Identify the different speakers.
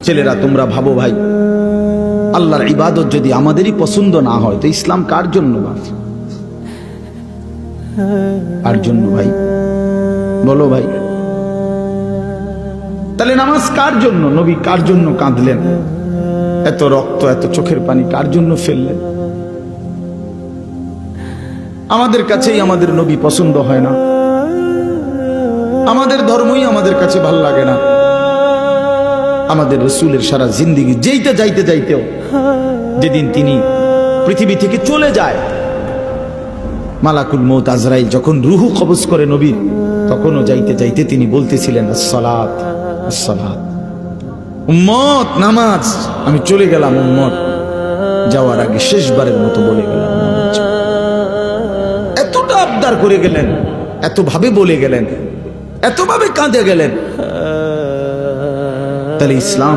Speaker 1: ছেলেরা তোমরা ভাবো ভাই, আল্লাহর ইবাদত যদি আমাদেরই পছন্দ না হয় তো ইসলাম কার জন্য? কার জন্য ভাই বলো ভাই? তাহলে নামাজ কার জন্য? নবী কার জন্য কাঁদলেন? এত রক্ত, এত চোখের পানি কার জন্য ফেললেন? আমাদের কাছেই আমাদের নবী পছন্দ হয় না, আমাদের ধর্মই আমাদের কাছে ভাল লাগে না। আমাদের রাসূলের সারা জিন্দেগি যাইতে যাইতেও যেদিন তিনি পৃথিবী থেকে চলে যায়, মালাকুল মউত আজরাইল যখন রূহ কবজ করে নবীর, তখনও যাইতে যাইতে তিনি বলতেছিলেন আসসালাত আসসালাত, উম্মত নামাজ। আমি চলে গেলাম উম্মত, যাওয়ার আগে শেষবারের মতো বলে গেলাম। এতটা আবদার করে গেলেন, এত ভাবে বলে গেলেন, এত ভাবে কাঁদে গেলেন। তাহলে ইসলাম